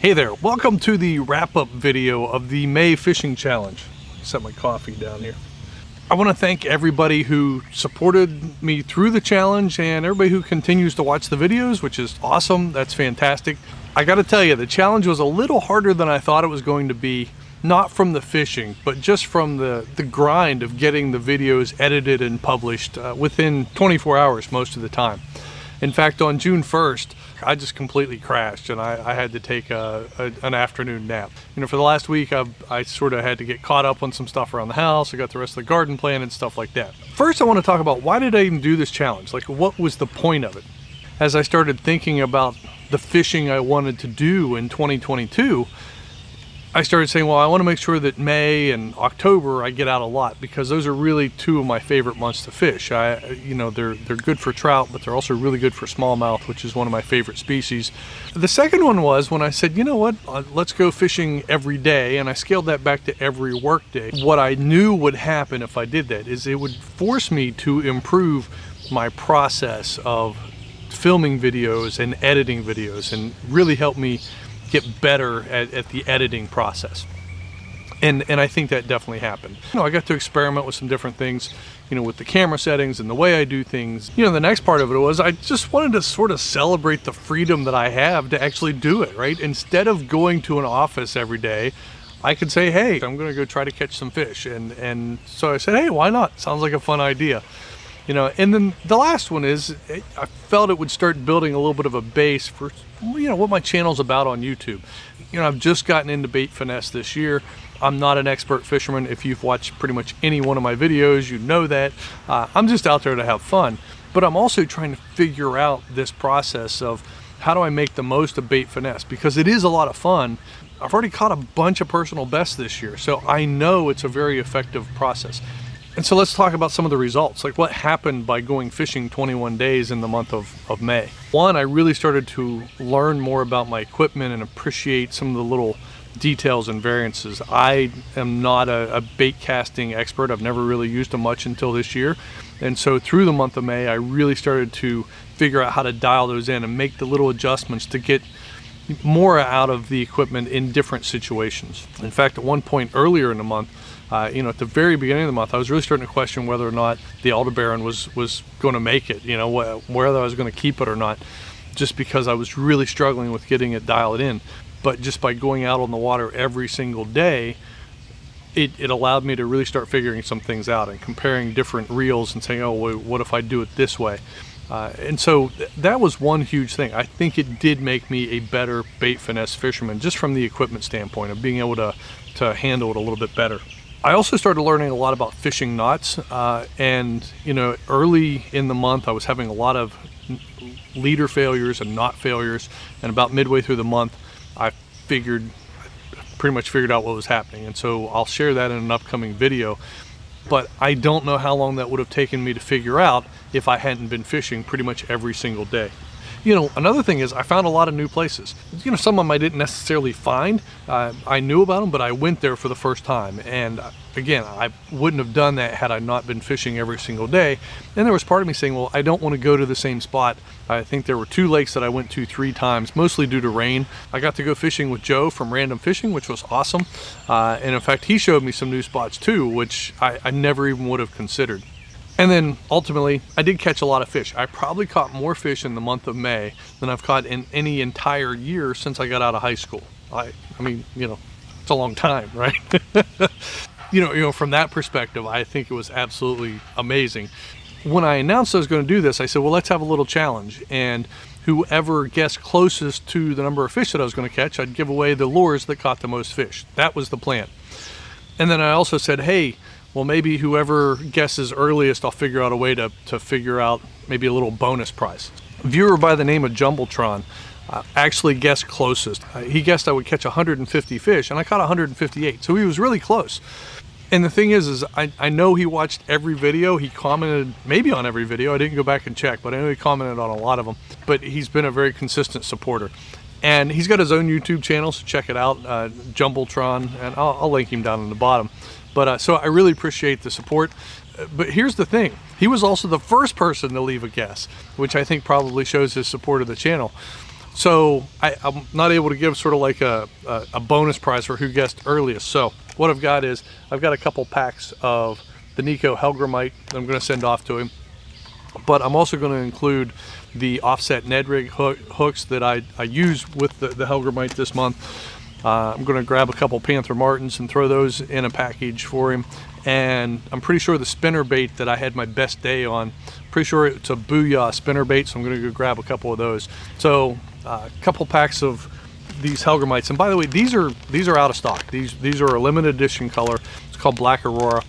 Hey there, welcome to the wrap-up video of the May Fishing Challenge. Set my coffee down here. I want to thank everybody who supported me through the challenge and everybody who continues to watch the videos, which is awesome. That's fantastic. I got to tell you, the challenge was a little harder than I thought it was going to be. Not from the fishing, but just from the grind of getting the videos edited and published within 24 hours most of the time. In fact, on June 1st, I just completely crashed and I had to take an afternoon nap. You know, for the last week, I sort of had to get caught up on some stuff around the house. I got the rest of the garden planted and stuff like that. First, I want to talk about why did I even do this challenge? Like, what was the point of it? As I started thinking about the fishing I wanted to do in 2022, I started saying, well, I want to make sure that May and October I get out a lot, because those are really two of my favorite months to fish. You know, they're good for trout, but they're also really good for smallmouth, which is one of my favorite species. The second one was when I said, you know what, let's go fishing every day, and I scaled that back to every work day. What I knew would happen if I did that is it would force me to improve my process of filming videos and editing videos, and really help me get better at the editing process. And I think that definitely happened. You know, I got to experiment with some different things, you know, with the camera settings and the way I do things. You know, the next part of it was I just wanted to sort of celebrate the freedom that I have to actually do it, right? Instead of going to an office every day, I could say, hey, I'm gonna go try to catch some fish. And so I said, hey, why not? Sounds like a fun idea. You know, and then the last one is I felt it would start building a little bit of a base for, you know, what my channel's about on YouTube. You know, I've just gotten into bait finesse this year. I'm not an expert fisherman. If you've watched pretty much any one of my videos, you know that. I'm just out there to have fun. But I'm also trying to figure out this process of how do I make the most of bait finesse, because it is a lot of fun. I've already caught a bunch of personal bests this year, so I know it's a very effective process. And so let's talk about some of the results, like what happened by going fishing 21 days in the month of May. One, I really started to learn more about my equipment and appreciate some of the little details and variances. I am not a bait casting expert. I've never really used them much until this year. And so through the month of May, I really started to figure out how to dial those in and make the little adjustments to get more out of the equipment in different situations. In fact, at one point earlier in the month, you know, at the very beginning of the month, I was really starting to question whether or not the Aldebaran was going to make it, you know, whether I was going to keep it or not, just because I was really struggling with getting it dialed in. But just by going out on the water every single day, it allowed me to really start figuring some things out and comparing different reels and saying, oh, well, what if I do it this way? And so that was one huge thing. I think it did make me a better bait finesse fisherman, just from the equipment standpoint of being able to handle it a little bit better. I also started learning a lot about fishing knots, and you know, early in the month I was having a lot of leader failures and knot failures, and about midway through the month I pretty much figured out what was happening, and so I'll share that in an upcoming video. But I don't know how long that would have taken me to figure out if I hadn't been fishing pretty much every single day. You know, another thing is I found a lot of new places. You know, some of them I didn't necessarily find. I knew about them, but I went there for the first time. And again, I wouldn't have done that had I not been fishing every single day. And there was part of me saying, well, I don't want to go to the same spot. I think there were 2 lakes that I went to 3 times, mostly due to rain. I got to go fishing with Joe from Random Fishing, which was awesome. And in fact, he showed me some new spots too, which I never even would have considered. And then ultimately, I did catch a lot of fish. I probably caught more fish in the month of May than I've caught in any entire year since I got out of high school. I mean, you know, it's a long time, right? you know, from that perspective, I think it was absolutely amazing. When I announced I was going to do this, I said, well, let's have a little challenge. And whoever guessed closest to the number of fish that I was going to catch, I'd give away the lures that caught the most fish. That was the plan. And then I also said, hey, well, maybe whoever guesses earliest, I'll figure out a way to figure out maybe a little bonus prize. A viewer by the name of Jumbletron actually guessed closest. He guessed I would catch 150 fish, and I caught 158, so he was really close. And the thing is I know he watched every video. He commented maybe on every video. I didn't go back and check, but I know he commented on a lot of them. But he's been a very consistent supporter. And he's got his own YouTube channel, so check it out, Jumbletron, and I'll link him down in the bottom. But so I really appreciate the support. But here's the thing. He was also the first person to leave a guess, which I think probably shows his support of the channel. So I'm not able to give sort of like a bonus prize for who guessed earliest. So what I've got is, I've got a couple packs of the Nikko Helgrammite that I'm going to send off to him. But I'm also going to include the offset Ned rig hooks that I use with the Helgrammite this month. I'm going to grab a couple Panther Martins and throw those in a package for him. And I'm pretty sure the spinnerbait that I had my best day on, pretty sure it's a Booyah Spinnerbaits, so I'm going to go grab a couple of those. So a couple packs of these Helgrammites. And by the way, these are out of stock. These are a limited edition color. It's called Black Aurora.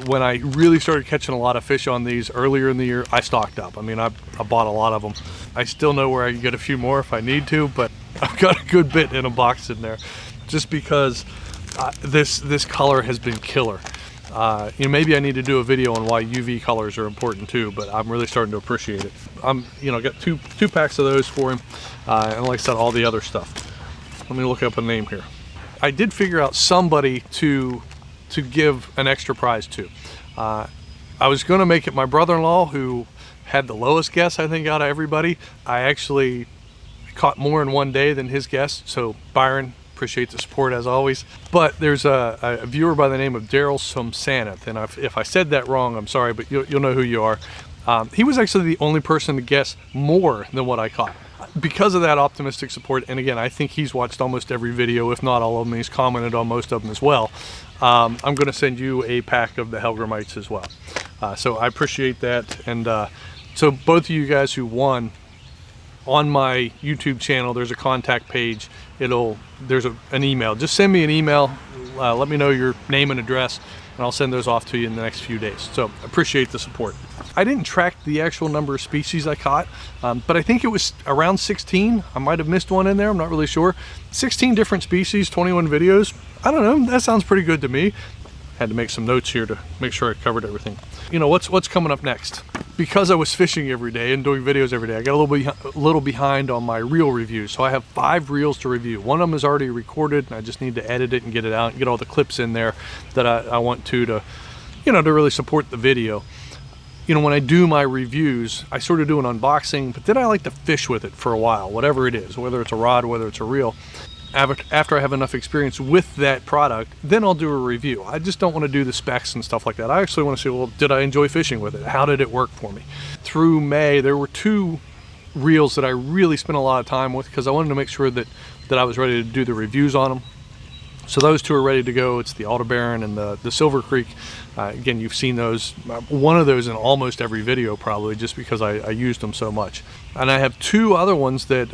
When I really started catching a lot of fish on these earlier in the year, I stocked up. I mean, I bought a lot of them. I still know where I can get a few more if I need to, but I've got a good bit in a box in there, just because this color has been killer. You know, maybe I need to do a video on why UV colors are important too, but I'm really starting to appreciate it. Got two packs of those for him, and like I said, all the other stuff. Let me look up a name here. I did figure out somebody to give an extra prize to. I was going to make it my brother-in-law, who had the lowest guess, I think, out of everybody. I actually caught more in one day than his guess, so Byron, appreciate the support as always. But there's a viewer by the name of Daryl Somsanath, and if I said that wrong, I'm sorry, but you'll know who you are. He was actually the only person to guess more than what I caught. Because of that optimistic support, and again, I think he's watched almost every video, if not all of them. He's commented on most of them as well. I'm going to send you a pack of the Helgrammites as well. So I appreciate that. And so both of you guys who won, on my YouTube channel, there's a contact page. There's an email. Just send me an email. Let me know your name and address, and I'll send those off to you in the next few days. So appreciate the support. I didn't track the actual number of species I caught, but I think it was around 16. I might have missed one in there, I'm not really sure. 16 different species, 21 videos. I don't know, that sounds pretty good to me. Had to make some notes here to make sure I covered everything. You know, what's coming up next? Because I was fishing every day and doing videos every day, I got a little behind on my reel reviews. So I have 5 reels to review. One of them is already recorded, and I just need to edit it and get it out and get all the clips in there that I want to really support the video. You know, when I do my reviews, I sort of do an unboxing, but then I like to fish with it for a while, whatever it is, whether it's a rod, whether it's a reel. After I have enough experience with that product, then I'll do a review. I just don't want to do the specs and stuff like that. I actually want to say, well, did I enjoy fishing with it? How did it work for me? Through May, there were 2 reels that I really spent a lot of time with, because I wanted to make sure that I was ready to do the reviews on them. So those 2 are ready to go. It's the Aldebaran and the Silver Creek. Again, you've seen those, one of those in almost every video probably, just because I used them so much. And I have 2 other ones that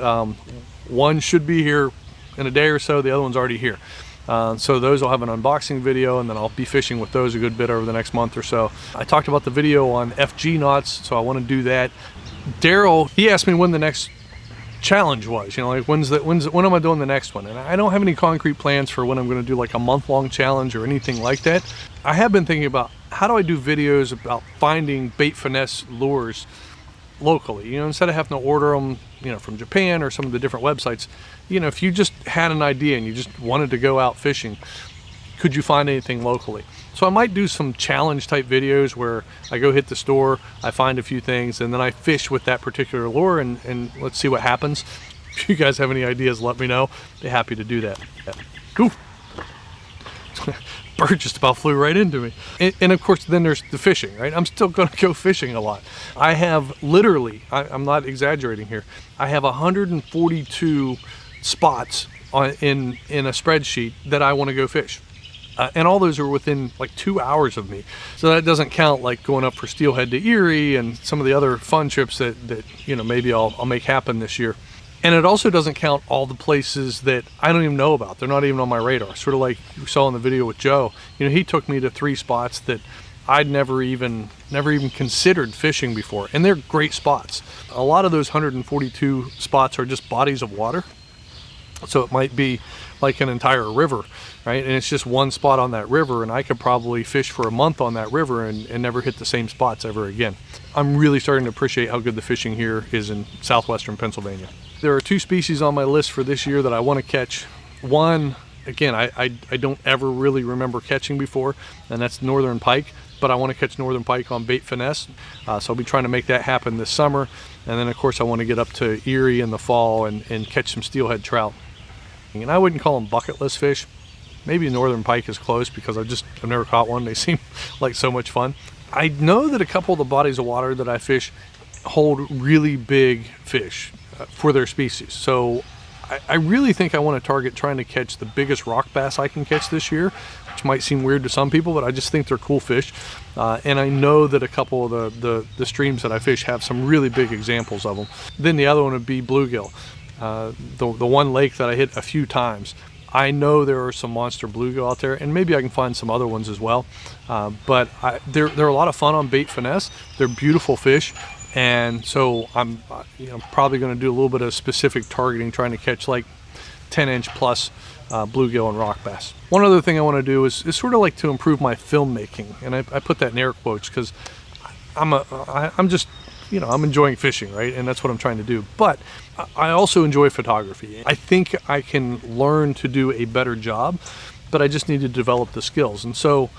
one should be here in a day or so, the other one's already here. So those will have an unboxing video, and then I'll be fishing with those a good bit over the next month or so. I talked about the video on FG knots, so I want to do that. Daryl, he asked me when the next challenge was, you know, like when am I doing the next one? And I don't have any concrete plans for when I'm going to do like a month-long challenge or anything like that. I have been thinking about, how do I do videos about finding bait finesse lures locally, you know, instead of having to order them, you know, from Japan or some of the different websites. You know, if you just had an idea and you just wanted to go out fishing, could you find anything locally? So I might do some challenge type videos where I go hit the store, I find a few things, and then I fish with that particular lure, and let's see what happens. If you guys have any ideas, let me know. Be happy to do that. Ooh. Bird just about flew right into me. And of course, then there's the fishing, right? I'm still going to go fishing a lot. I have literally, I'm not exaggerating here, I have 142 spots in a spreadsheet that I want to go fish. And all those are within like 2 hours of me. So that doesn't count like going up for Steelhead to Erie and some of the other fun trips that you know, maybe I'll make happen this year. And it also doesn't count all the places that I don't even know about. They're not even on my radar. Sort of like you saw in the video with Joe. You know, he took me to 3 spots that I'd never even considered fishing before. And they're great spots. A lot of those 142 spots are just bodies of water. So it might be like an entire river, right? And it's just one spot on that river, and I could probably fish for a month on that river and never hit the same spots ever again. I'm really starting to appreciate how good the fishing here is in southwestern Pennsylvania. There are 2 species on my list for this year that I want to catch. One, again, I don't ever really remember catching before, and that's northern pike. but I want to catch northern pike on bait finesse. So I'll be trying to make that happen this summer. And then of course I want to get up to Erie in the fall and catch some steelhead trout. And I wouldn't call them bucket list fish. Maybe northern pike is close because I've never caught one. They seem like so much fun. I know that a couple of the bodies of water that I fish hold really big fish for their species. So I really think I want to target trying to catch the biggest rock bass I can catch this year, which might seem weird to some people, but I just think they're cool fish. And I know that a couple of the streams that I fish have some really big examples of them. Then the other one would be bluegill. The one lake that I hit a few times, I know there are some monster bluegill out there, and maybe I can find some other ones as well. But they're a lot of fun on bait finesse. They're beautiful fish. And so I'm probably going to do a little bit of specific targeting, trying to catch like 10-inch plus bluegill and rock bass. One other thing I want to do is sort of like to improve my filmmaking, and I put that in air quotes because I'm just, I'm enjoying fishing, right? And that's what I'm trying to do. But I also enjoy photography. I think I can learn to do a better job, but I just need to develop the skills. And so,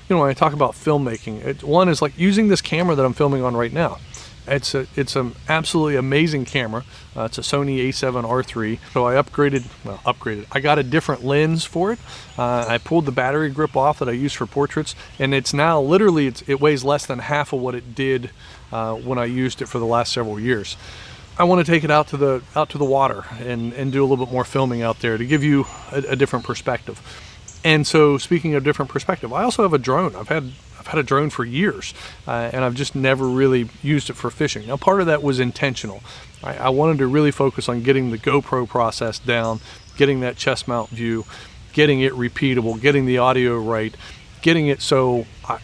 when I talk about filmmaking, one is like using this camera that I'm filming on right now. It's an absolutely amazing camera. It's a Sony A7 R3. So I upgraded. I got a different lens for it. I pulled the battery grip off that I use for portraits, and it's now literally it weighs less than half of what it did when I used it for the last several years. I want to take it out to the water and do a little bit more filming out there to give you a different perspective. And so, speaking of different perspective, I also have a drone. I've had a drone for years, and I've just never really used it for fishing. Now, part of that was intentional. I wanted to really focus on getting the GoPro process down, getting that chest mount view, getting it repeatable, getting the audio right, getting it so I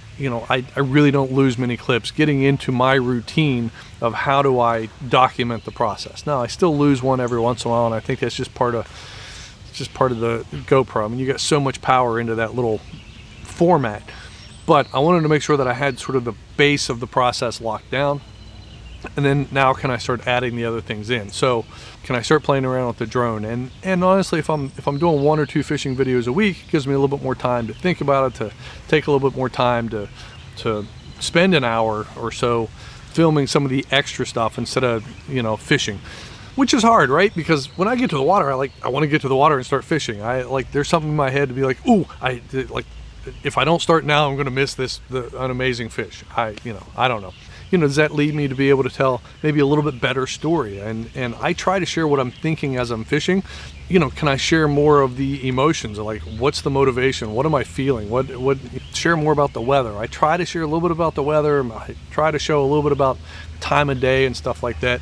really don't lose many clips, getting into my routine of how do I document the process. Now, I still lose one every once in a while, and I think that's just part of the GoPro. I mean, you got so much power into that little format. But I wanted to make sure that I had sort of the base of the process locked down. And then now can I start adding the other things in? So can I start playing around with the drone? And honestly, if I'm doing 1 or 2 fishing videos a week, it gives me a little bit more time to think about it, to take a little bit more time to spend an hour or so filming some of the extra stuff instead of, fishing. Which is hard, right? Because when I get to the water, I want to get to the water and start fishing. There's something in my head to be like, ooh, if I don't start now, I'm going to miss an amazing fish. I don't know. Does that lead me to be able to tell maybe a little bit better story? And I try to share what I'm thinking as I'm fishing. Can I share more of the emotions? Like, what's the motivation? What am I feeling? What share more about the weather? I try to share a little bit about the weather. I try to show a little bit about time of day and stuff like that.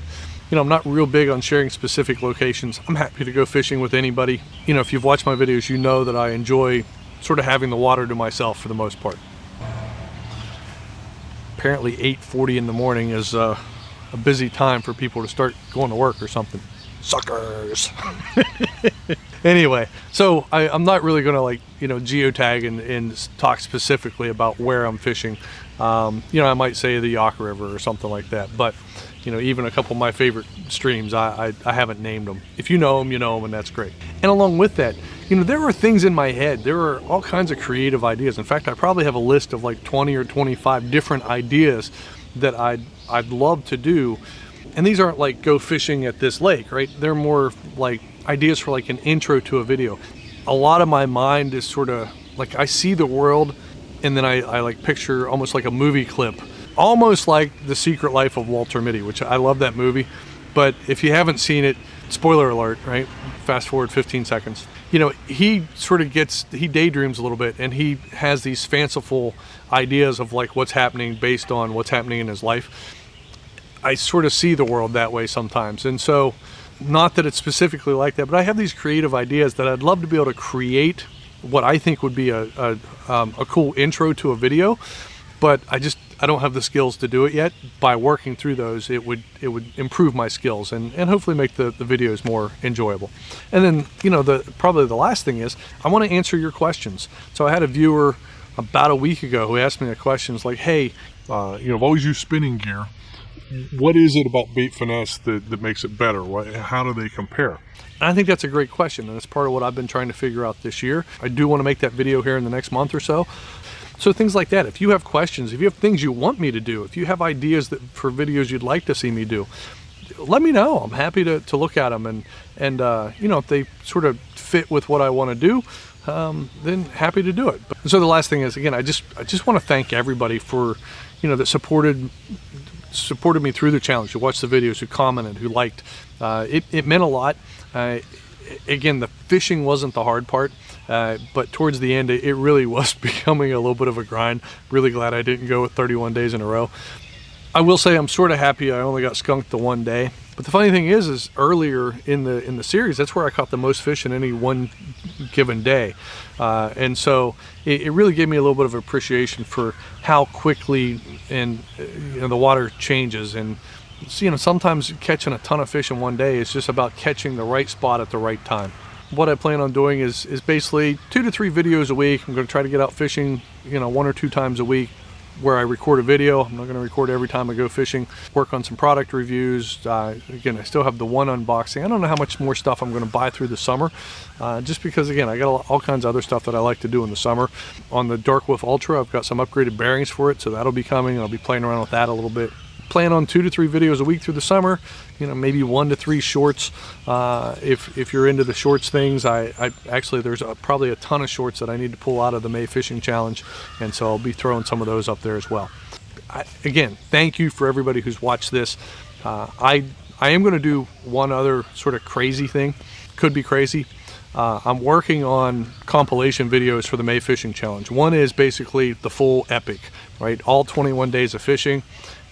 I'm not real big on sharing specific locations. I'm happy to go fishing with anybody. If you've watched my videos, you know that I enjoy sort of having the water to myself for the most part. Apparently 8:40 in the morning is a busy time for people to start going to work or something. Suckers. Anyway, so I'm not really going to geotag and talk specifically about where I'm fishing. I might say the Yaka River or something like that, but even a couple of my favorite streams, I haven't named them. If you know them, and that's great. And along with that, there are things in my head. There are all kinds of creative ideas. In fact, I probably have a list of like 20 or 25 different ideas that I'd love to do. And these aren't like go fishing at this lake, right? They're more like ideas for like an intro to a video. A lot of my mind is sort of like I see the world, and then I like picture almost like a movie clip. Almost like The Secret Life of Walter Mitty, which I love that movie. But if you haven't seen it, spoiler alert, right? Fast forward 15 seconds. He sort of he daydreams a little bit, and he has these fanciful ideas of like what's happening based on what's happening in his life. I sort of see the world that way sometimes. And so, not that it's specifically like that, but I have these creative ideas that I'd love to be able to create what I think would be a cool intro to a video. But I don't have the skills to do it yet. By working through those, it would improve my skills and hopefully make the videos more enjoyable. And then, probably the last thing is I want to answer your questions. So I had a viewer about a week ago who asked me the questions like, hey, I've always used spinning gear. What is it about bait finesse that makes it better? How do they compare? And I think that's a great question, and it's part of what I've been trying to figure out this year. I do want to make that video here in the next month or so. So things like that. If you have questions, if you have things you want me to do, if you have ideas for videos you'd like to see me do, let me know. I'm happy to look at them, and you know, if they sort of fit with what I want to do, then happy to do it. So the last thing is, again, I just want to thank everybody for, you know, that supported me through the challenge, who watched the videos, who commented, who liked. It meant a lot. Again, the fishing wasn't the hard part, but towards the end, it really was becoming a little bit of a grind. Really glad I didn't go with 31 days in a row. I will say I'm sort of happy I only got skunked the one day. But the funny thing is earlier in the series, that's where I caught the most fish in any one given day. And so it really gave me a little bit of appreciation for how quickly and you know, the water changes. And you know, sometimes catching a ton of fish in one day is just about catching the right spot at the right time. What I plan on doing is basically 2 to 3 videos a week. I'm going to try to get out fishing, you know, 1 or 2 times a week, where I record a video. I'm not going to record every time I go fishing. Work on some product reviews. Again, I still have the one unboxing. I don't know how much more stuff I'm going to buy through the summer, just because, again, I got all kinds of other stuff that I like to do in the summer. On the Dark Wolf Ultra, I've got some upgraded bearings for it, so that'll be coming. I'll be playing around with that a little bit. Plan on 2 to 3 videos a week through the summer, you know, maybe 1 to 3 shorts. If you're into the shorts things, I actually, there's probably a ton of shorts that I need to pull out of the May Fishing Challenge, and so I'll be throwing some of those up there as well. Again, thank you for everybody who's watched this. I am going to do one other sort of crazy thing. Could be crazy. I'm working on compilation videos for the May Fishing Challenge. One is basically the full epic, right? All 21 days of fishing.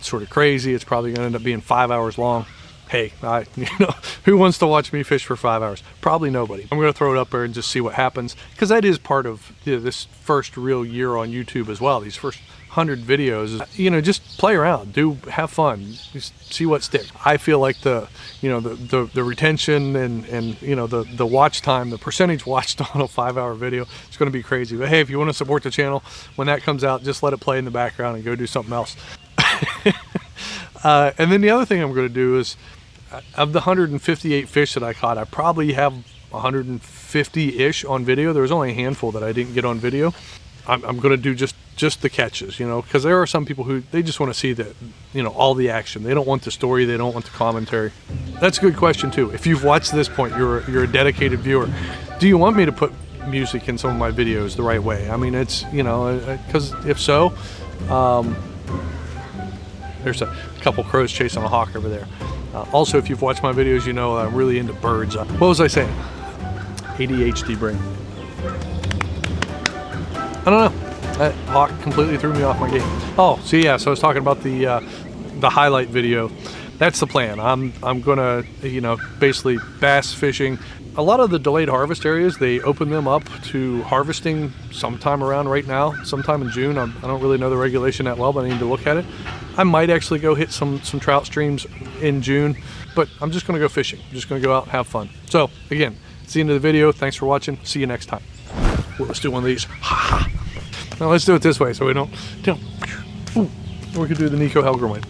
Sort of crazy. It's probably going to end up being 5 hours long. Hey, you know, who wants to watch me fish for 5 hours? Probably nobody. I'm going to throw it up there and just see what happens, because that is part of, you know, this first real year on YouTube as well. These first 100 videos, you know, just play around, have fun, just see what sticks. I feel like the retention and you know, the watch time, the percentage watched on a 5-hour video, it's going to be crazy. But hey, if you want to support the channel, when that comes out, just let it play in the background and go do something else. And then the other thing I'm going to do is, of the 158 fish that I caught, I probably have 150-ish on video. There was only a handful that I didn't get on video. I'm going to do just the catches, you know, because there are some people who, they just want to see the, you know, all the action. They don't want the story. They don't want the commentary. That's a good question too. If you've watched to this point, you're a dedicated viewer. Do you want me to put music in some of my videos the right way? I mean, it's, you know, because if so, there's a couple crows chasing a hawk over there. Also, if you've watched my videos, you know I'm really into birds. What was I saying? ADHD brain. I don't know. That hawk completely threw me off my game. Oh, so yeah, so I was talking about the highlight video. That's the plan. I'm gonna, you know, basically bass fishing. A lot of the delayed harvest areas, they open them up to harvesting sometime around right now, sometime in June. I don't really know the regulation that well, but I need to look at it. I might actually go hit some trout streams in June, but I'm just gonna go fishing. I'm just gonna go out and have fun. So again, it's the end of the video. Thanks for watching. See you next time. Well, let's do one of these. Now let's do it this way so we don't. Ooh, we could do the Nikko Helgrammites.